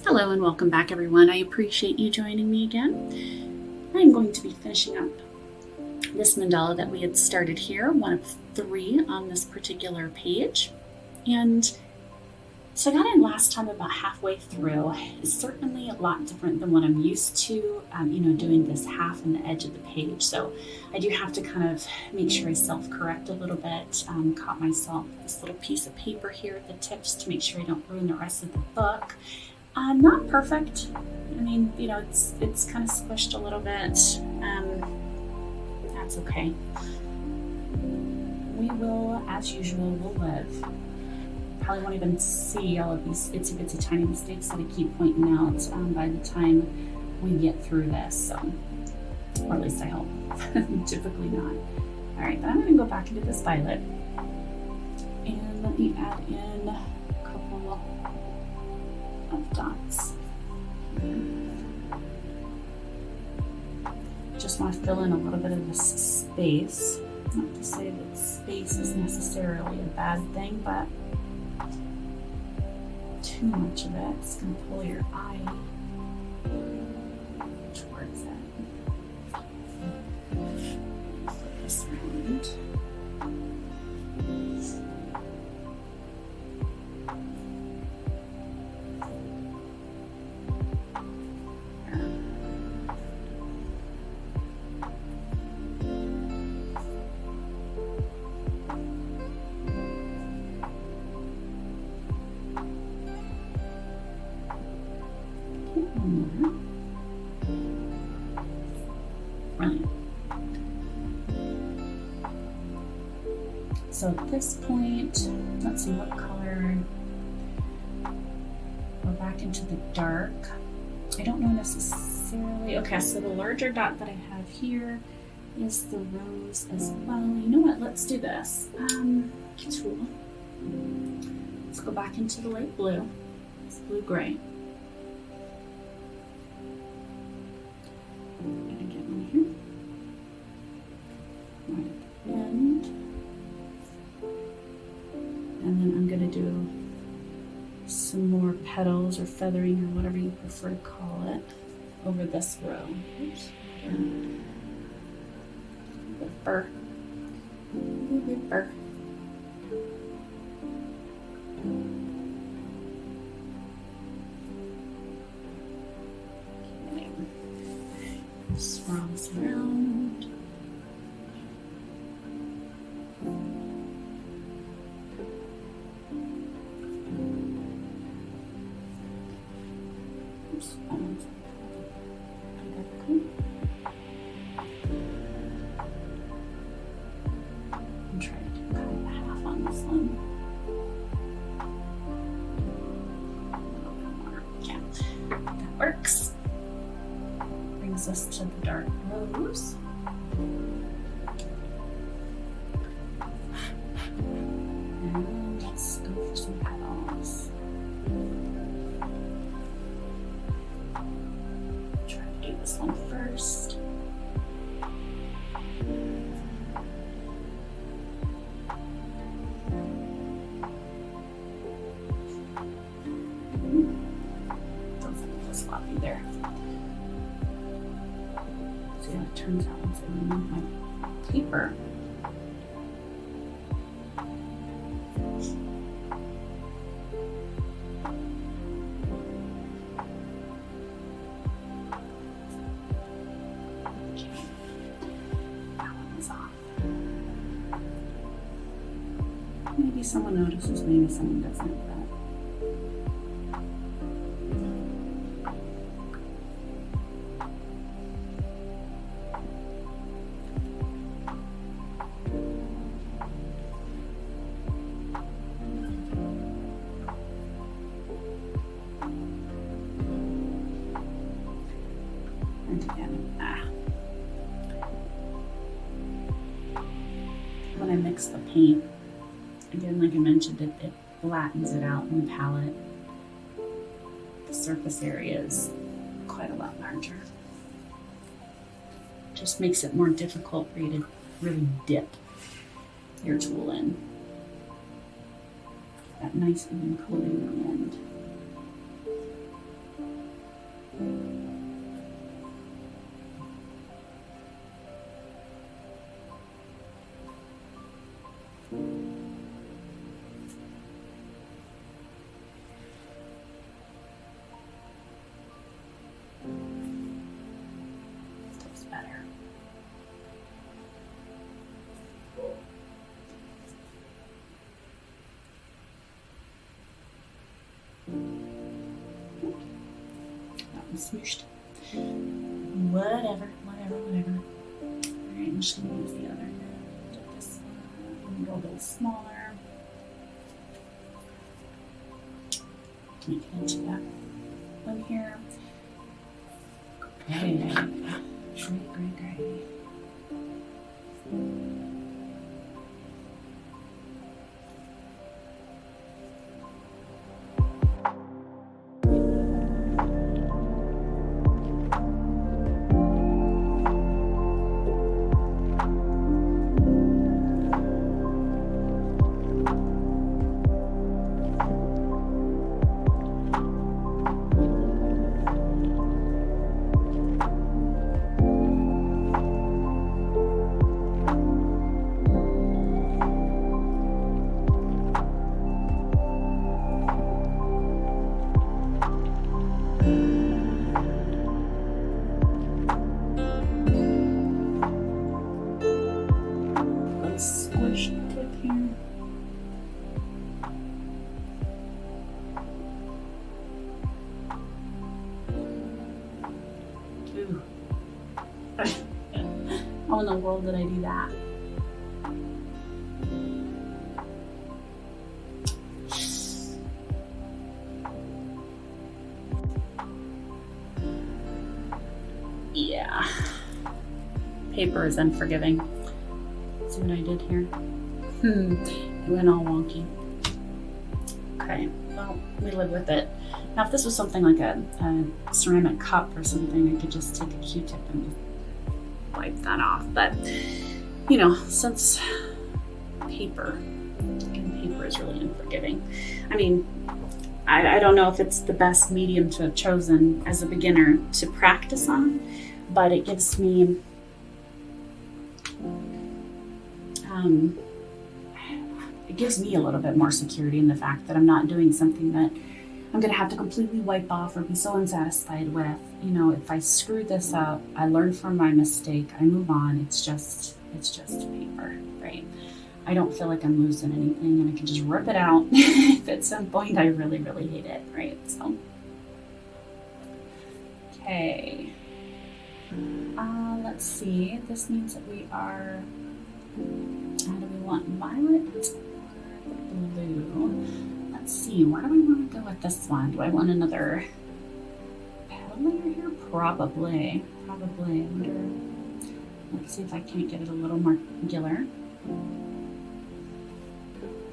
Hello and welcome back, everyone. I appreciate you joining me again. I'm going to be finishing up this mandala that we had started here, one of 3 on this particular page. And so I got in last time about halfway through. It's certainly a lot different than what I'm used to, doing this half on the edge of the page. So I do have to kind of make sure I self-correct a little bit. Caught myself this little piece of paper here at the tips to make sure I don't ruin the rest of the book. Not perfect. I mean, it's kind of squished a little bit. That's okay. We will, as usual, we'll live. Probably won't even see all of these itsy bitsy tiny mistakes that I keep pointing out by the time we get through this. So, or at least I hope. Typically not. All right, then I'm going to go back into this violet and let me add in a couple of dots. Just want to fill in a little bit of this space. Not to say that space is necessarily a bad thing, but too much of it is going to pull your eye towards it. Flip this around. Brilliant. So at this point, let's see what color. We're back into the dark. I don't know necessarily. Okay, so the larger dot that I have here is the rose as well. You know what? Let's do this. Tool. Let's go back into the light blue. It's blue-gray. I'm gonna get one here. Right at the end. And then I'm gonna do some more petals or feathering or whatever you prefer to call it over this row. Oops. The fur. The fur. Swirl this around. Oops, that one's I'm trying to do kind of a half on this one. Yeah, that works. Brings us to the dark rose. And let's go for some petals. Try to do this one first. Doesn't look so sloppy there. See how it turns out once I remove my paper. Okay, that one is off. Maybe someone notices, maybe someone doesn't, but and again, when I mix the paint, again, like I mentioned, it flattens it out in the palette. The surface area is quite a lot larger. Just makes it more difficult for you to really dip your tool in. That nice even coating at the end. smooshed. Whatever. Alright, I'm just going to use the other hand. Get this one a little smaller. Make it into that one here. Okay. Great. Squish the tip here. Ooh. How in the world did I do that? Yeah. Paper is unforgiving. See what I did here? It went all wonky. Okay, well, we live with it. Now, if this was something like a ceramic cup or something, I could just take a Q-tip and just wipe that off. But, you know, since paper is really unforgiving. I mean, I don't know if it's the best medium to have chosen as a beginner to practice on, but it gives me a little bit more security in the fact that I'm not doing something that I'm going to have to completely wipe off or be so unsatisfied with. You know, if I screw this up, I learn from my mistake, I move on. It's just paper, right? I don't feel like I'm losing anything, and I can just rip it out if at some point I really, really hate it, right? So, okay. Let's see. This means that we are, how do we want, violet or blue? Let's see, where do we want to go with this one? Do I want another petal layer here? Probably. I wonder, let's see if I can't get it a little more angular.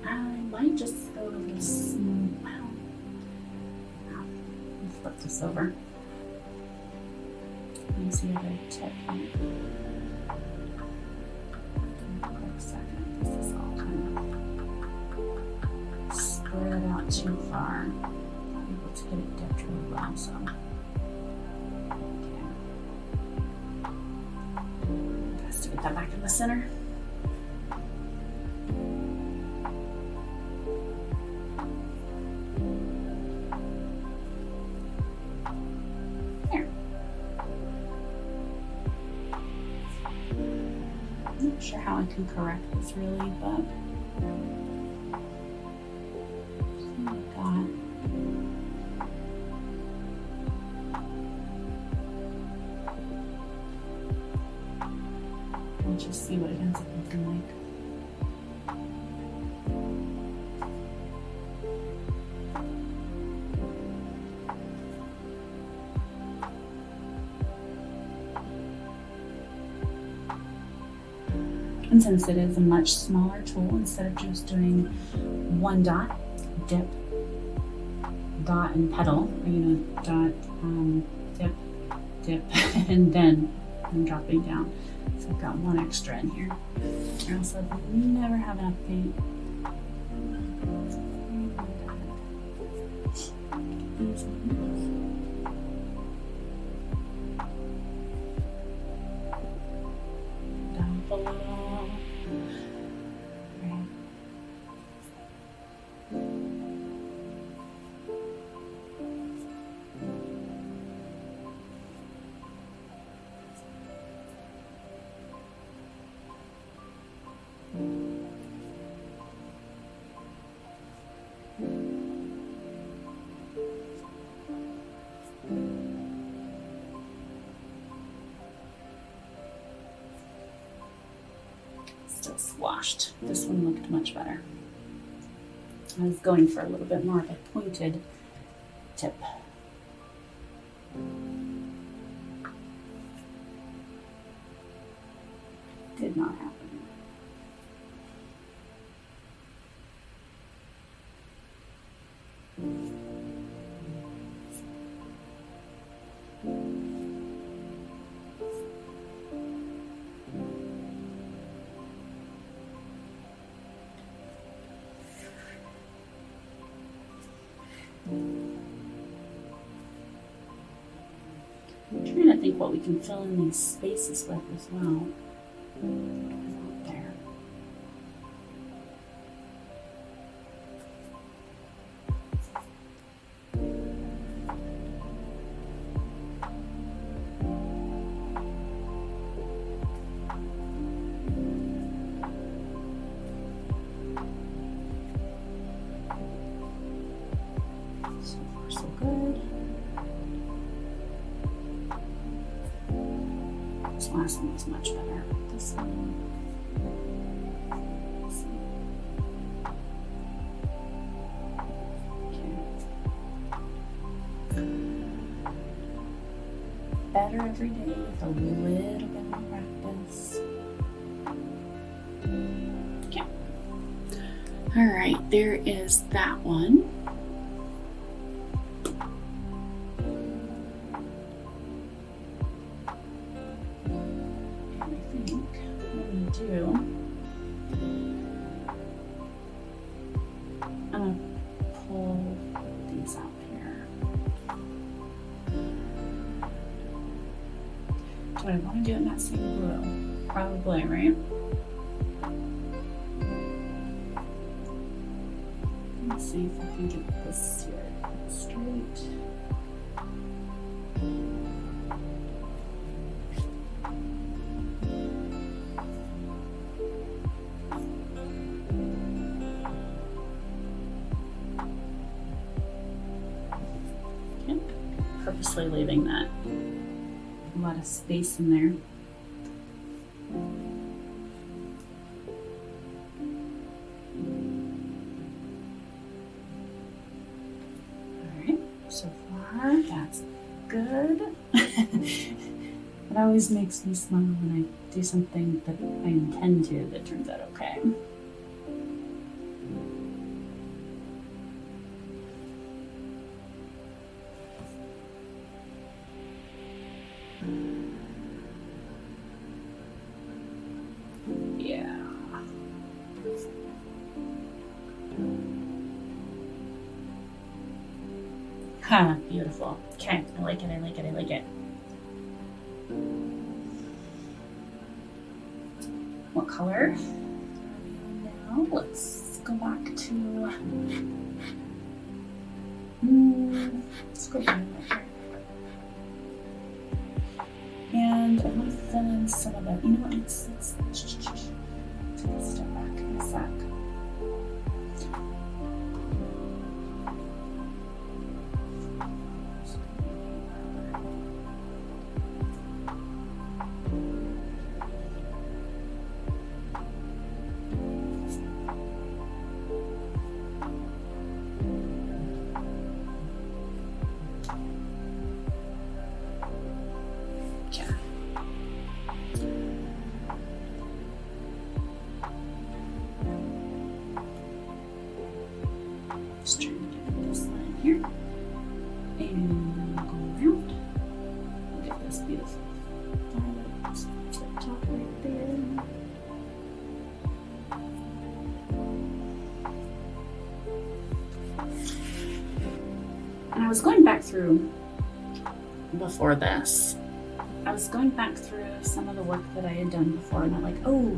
I might just go with this, well, let's flip this over. Use the other tip here. Quick second, this is all kind of spread out too far. Not able to get it dipped really well, so. Okay. Best to get that back in the center. Not sure how I can correct this really, but like that. We'll just see what it ends up looking like. And since it is a much smaller tool, instead of just doing one dot, dip, dot, and petal, dot, dip, dip, and then I'm dropping down. So I've got one extra in here. Or else I'd never have enough paint. These ones. Down below. washed. This one looked much better. I was going for a little bit more of a pointed tip. Did not happen. I'm trying to think what we can fill in these spaces with as well. There. So far, so good. This last one was much better. This one. Let's see. Okay. Better every day with a little bit more practice. Okay. All right, there is that one. I'm going to pull these out here. Do I want to do it in that same blue? Probably, right? Let's see if I can get this here straight. Purposely leaving that a lot of space in there. All right, so far that's good. It always makes me smile when I do something that I intend to that turns out okay. Yeah. Huh, beautiful. Okay, I like it, I like it, I like it. What color? Now let's go back to let's go back here. And I'm going to fill in some of that. You know what? Let's take a step back in a sec. Just trying to get this line here. And then we'll go around. Look at this beautiful violet at the top right there. And I was going back through before this. I was going back through some of the work that I had done before, and I'm like, oh,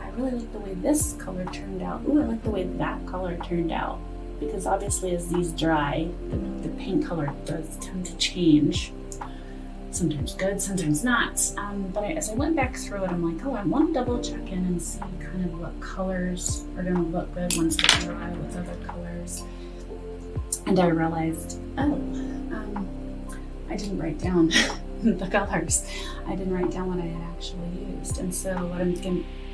I really like the way this color turned out. Oh, I like the way that color turned out. Because obviously as these dry, the paint color does tend to change. Sometimes good, sometimes not. But as I went back through it, I'm like, oh, I want to double check in and see kind of what colors are going to look good once they dry with other colors. And I realized, oh, I didn't write down the colors. I didn't write down what I had actually used. And so what I'm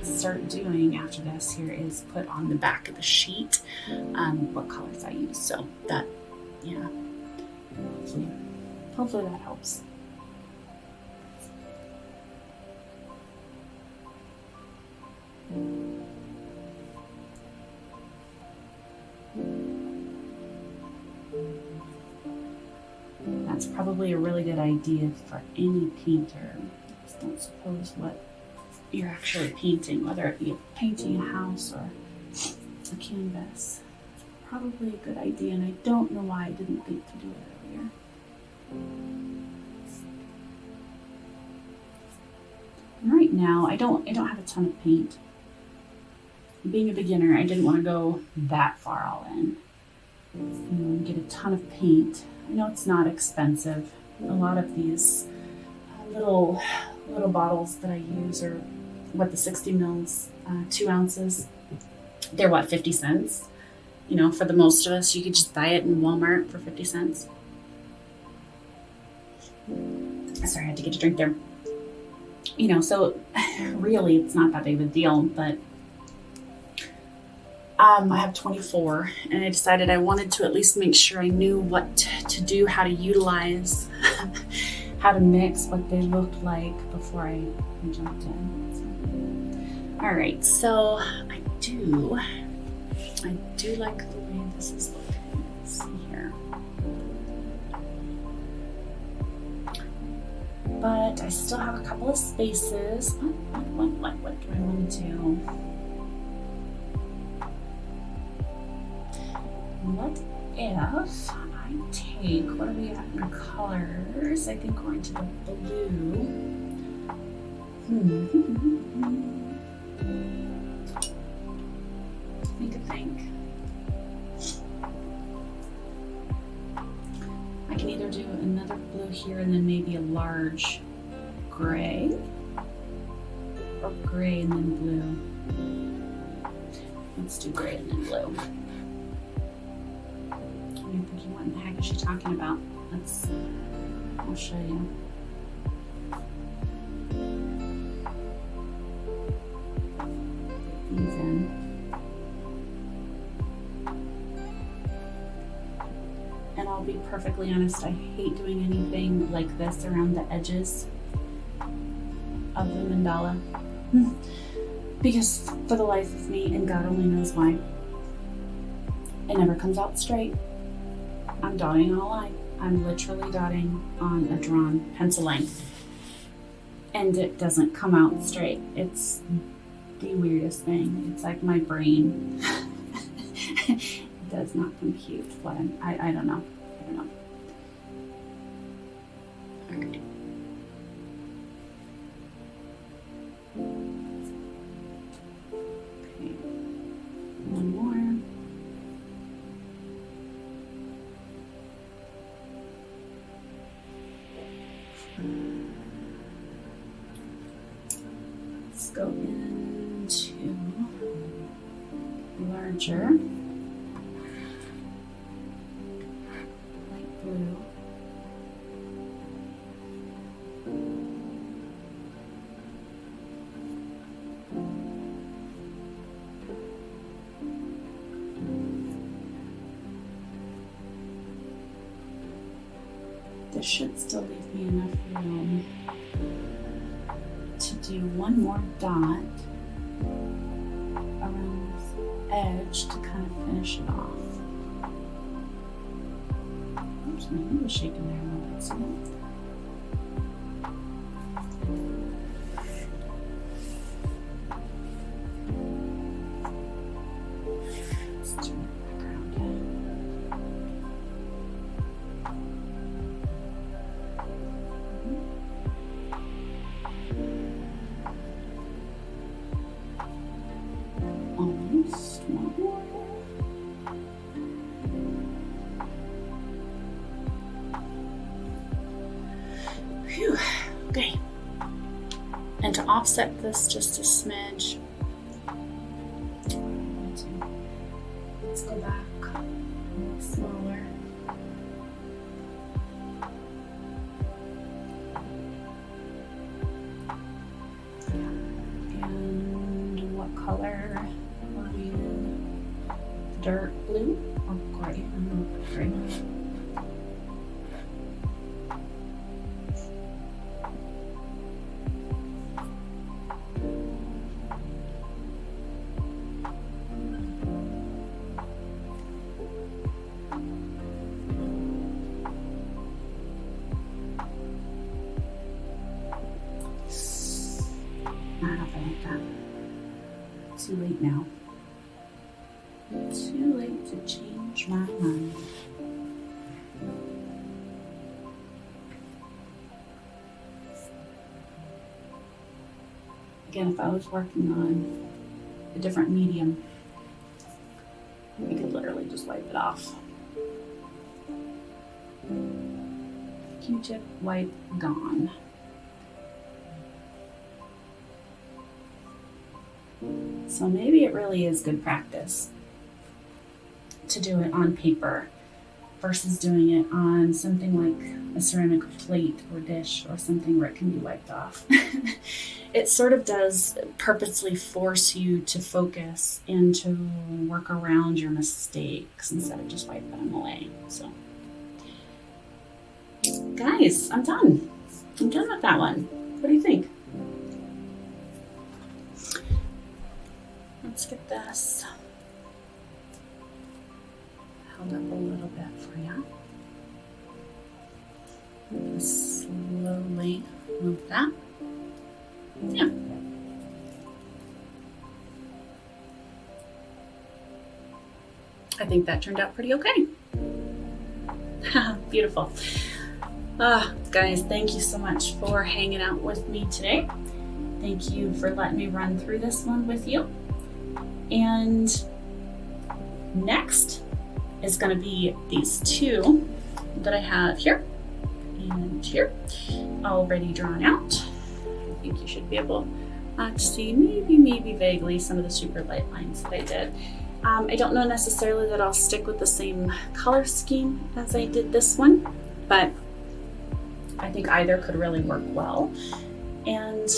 start doing after this here is put on the back of the sheet what colors I use. So that, yeah, hopefully that helps. That's probably a really good idea for any painter. I just don't suppose what you're actually painting, whether it be painting a house or a canvas. It's probably a good idea, and I don't know why I didn't think to do it earlier. And right now, I don't have a ton of paint. Being a beginner, I didn't want to go that far all in. Get a ton of paint. I know it's not expensive. A lot of these little bottles that I use are the 60 mils, 2 ounces. They're 50 cents. For the most of us, you could just buy it in Walmart for 50 cents. Sorry, I had to get a drink there. So really it's not that big of a deal, but I have 24, and I decided I wanted to at least make sure I knew what to do, how to utilize, how to mix, what they looked like before I jumped in. All right, so I do like the way this is looking. Let's see here. But I still have a couple of spaces. What do I want to do? What if I take, what do we have in colors? I think we're into the blue. Think. I can either do another blue here and then maybe a large gray, or gray and then blue. Let's do gray and then blue. I'm thinking, what in the heck is she talking about? I'll show you. Put these in. And I'll be perfectly honest, I hate doing anything like this around the edges of the mandala. Because for the life of me, and God only knows why, it never comes out straight. I'm dotting on a line. I'm literally dotting on a drawn pencil line. And it doesn't come out straight. It's the weirdest thing. It's like my brain it does not compute what I don't know. All right. Okay. One more. Let's go into larger light blue. This should still leave me enough room to do one more dot around this edge to kind of finish it off. Oops, my hand was shaking there a little bit. So let's turn it back around. Almost one more. Phew. Okay. And to offset this just a smidge, let's go back a little smaller. And too late now. Too late to change my mind. Again, if I was working on a different medium, I could literally just wipe it off. Q-tip, wipe, gone. So maybe it really is good practice to do it on paper versus doing it on something like a ceramic plate or dish or something where it can be wiped off. It sort of does purposely force you to focus and to work around your mistakes instead of just wiping them away. So, guys, I'm done. I'm done with that one. What do you think? Let's get this held up a little bit for you. Just slowly move that. Yeah. I think that turned out pretty okay. Beautiful. Guys, thank you so much for hanging out with me today. Thank you for letting me run through this one with you. And next is going to be these two that I have here and here, already drawn out. I think you should be able to see maybe vaguely some of the super light lines that I did. I don't know necessarily that I'll stick with the same color scheme as I did this one, but I think either could really work well. And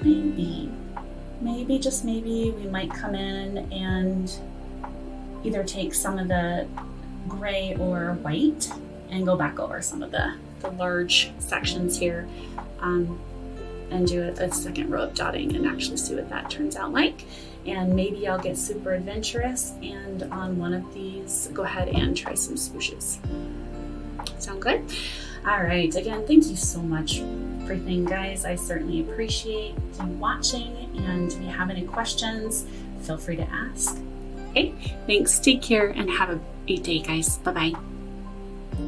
maybe, just maybe, we might come in and either take some of the gray or white and go back over some of the large sections here and do a second row of dotting and actually see what that turns out like. And maybe I'll get super adventurous and on one of these go ahead and try some swooshes. Sound good? All right, again, thank you so much for everything, guys. I certainly appreciate you watching, and if you have any questions, feel free to ask. Okay, thanks, take care, and have a great day, guys. Bye-bye.